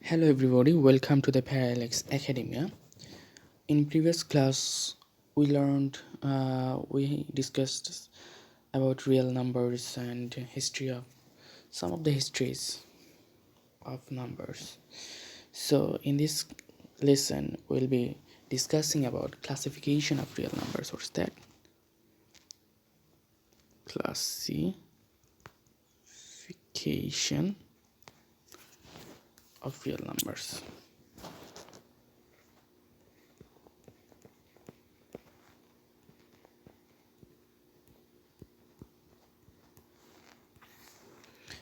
Hello everybody, welcome to the Parallax Academia. In previous class, we discussed about real numbers and history of some of the histories of numbers. So in this lesson, we'll be discussing about classification of real numbers. What's that? Classification of real numbers.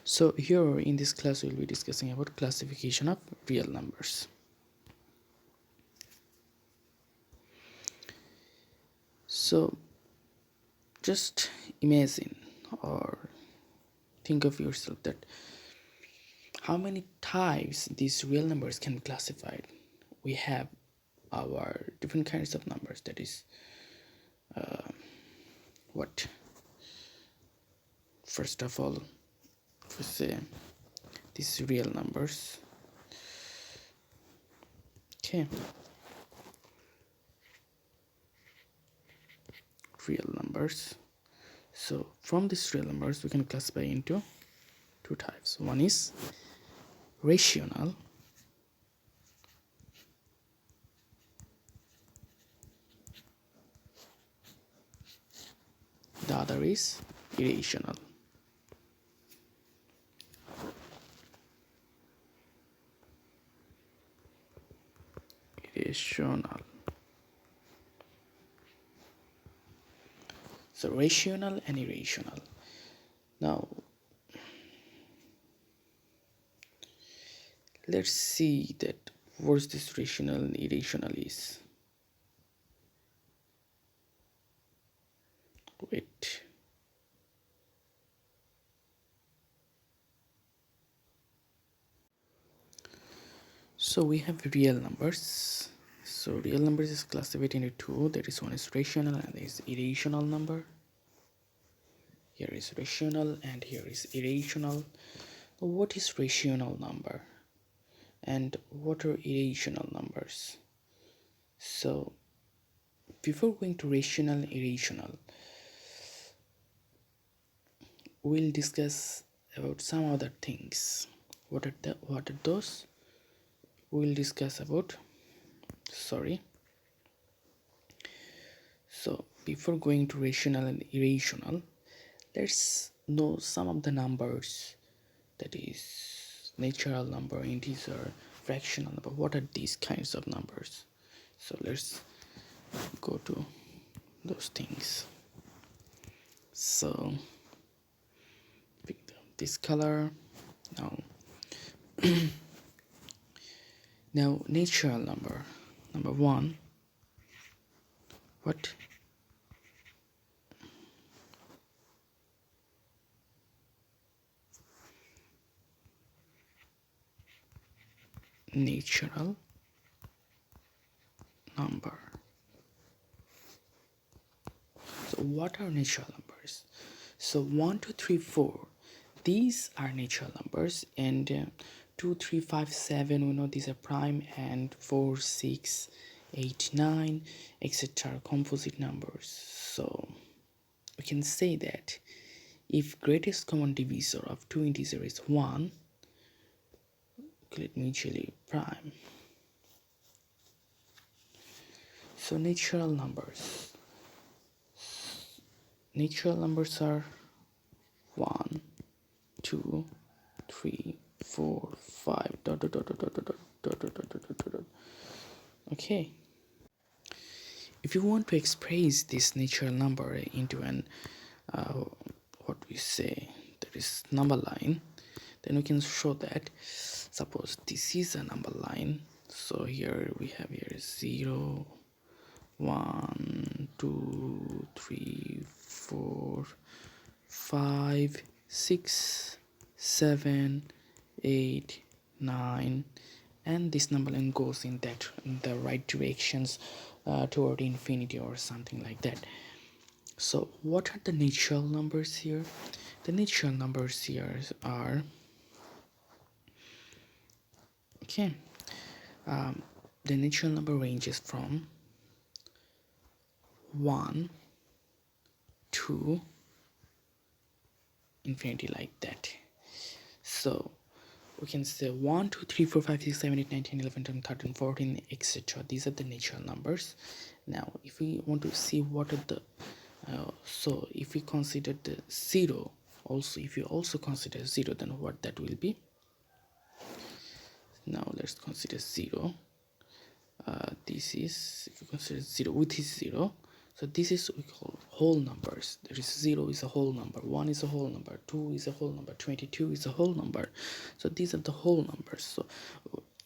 So here in this class we'll be discussing about classification of real numbers. So just imagine or think of yourself that how many types these real numbers can be classified. We have our different kinds of numbers, that is what first of all, we say these real numbers. Okay, real numbers. So from these real numbers we can classify into two types. One is rational, the other is irrational. Irrational. So rational and irrational. Now let's see that what this rational and irrational is. Wait. So we have real numbers. So real numbers is classified into two. That is, one is rational and there is irrational number. Here is rational and here is irrational. What is rational number and what are irrational numbers? So before going to rational and irrational, we'll discuss about some other things. What are those? We'll discuss about so before going to rational and irrational, let's know some of the numbers, that is natural number, integer, fractional number. What are these kinds of numbers? So let's go to those things. So pick this color. Now natural number one. What? Natural number. So what are natural numbers? So 1 2 3 4, these are natural numbers, and 2 3 5 7, we know these are prime, and 4 6 8 9 etc. composite numbers. So we can say that if greatest common divisor of two integers is 1, let me mutually prime. So natural numbers are 1 2 3 4 5 dot dot dot dot dot dot dot dot dot dot dot dot dot. Okay, if you want to express this natural number into an what we say, that is number line, then we can show that, suppose this is a number line. So here we have 0 1 2 3 4 5 6 7 8 9, and this number line goes in the right directions toward infinity or something like that. So what are the natural numbers here? The natural numbers here are Okay, the natural number ranges from 1 to infinity, like that. So we can say 1 2 3 4 5 6 7 8 9 10 11 12 13 14, etc. These are the natural numbers. Now if we want to see what are the so if we consider the 0 also, if you also consider 0, then what that will be. Now let's consider 0. This is, if you consider 0 with this 0, so this is we call whole numbers. There is 0 is a whole number, 1 is a whole number, 2 is a whole number, 22 is a whole number. So these are the whole numbers. So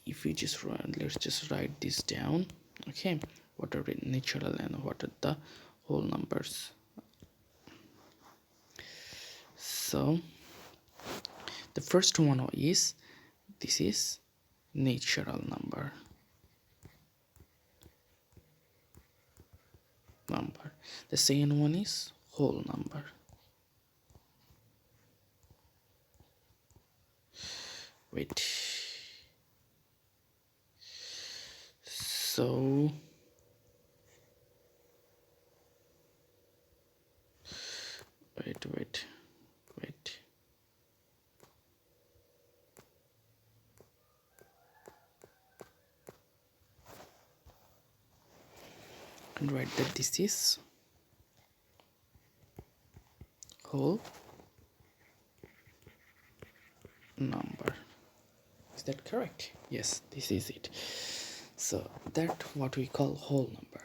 if we just run, let's just write this down. Okay, what are the natural and what are the whole numbers? So the first one is, this is natural number. The second one is whole number. Wait. So wait. And write that this is whole number. Is that correct? Yes, this is it. So that what we call whole number.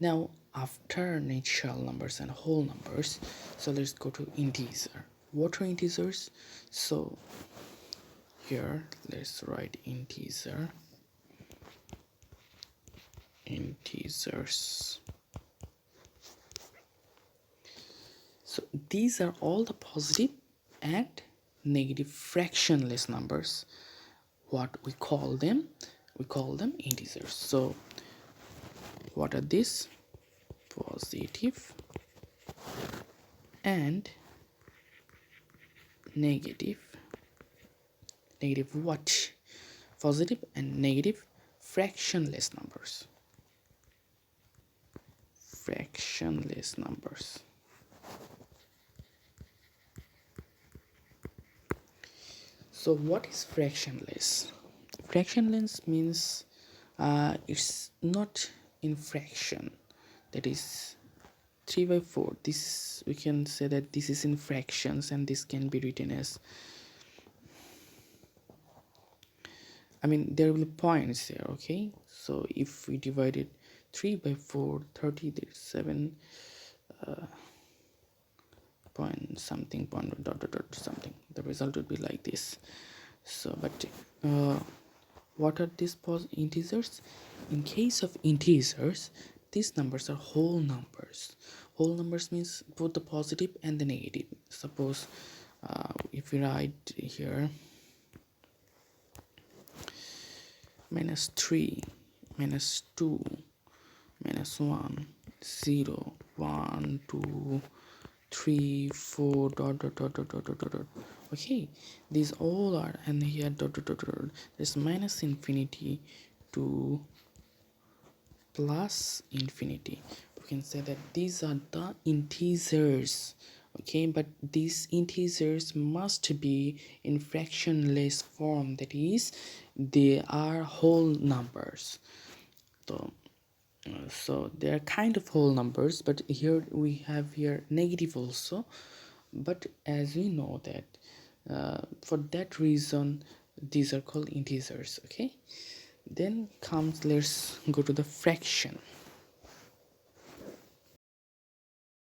Now after natural numbers and whole numbers, so let's go to integer. What are integers? So here let's write integers. So these are all the positive and negative fractionless numbers. What we call them? We call them integers. So what are these? Positive and negative. Negative what? Positive and negative fractionless numbers. Fractionless numbers. So what is fractionless? Fractionless means it's not in fraction. That is 3/4. This, we can say that this is in fractions, and this can be written as, I mean, there will be points there. Okay, so if we divided 3/4, 30, there's 7 point something, point dot dot dot something, the result would be like this. So but what are these integers? In case of integers, these numbers are whole numbers. Whole numbers means both the positive and the negative. Suppose if we write here -3, -2, -1, 0, 1, 2, 3, 4, dot dot dot dot dot dot dot. Okay, these all are, and here dot dot dot dot. There's minus infinity to plus infinity. We can say that these are the integers. Okay, but these integers must be in fractionless form, that is, they are whole numbers. So they are kind of whole numbers, but here we have here negative also. But as we know that for that reason these are called integers. Okay, then comes, let's go to the fraction.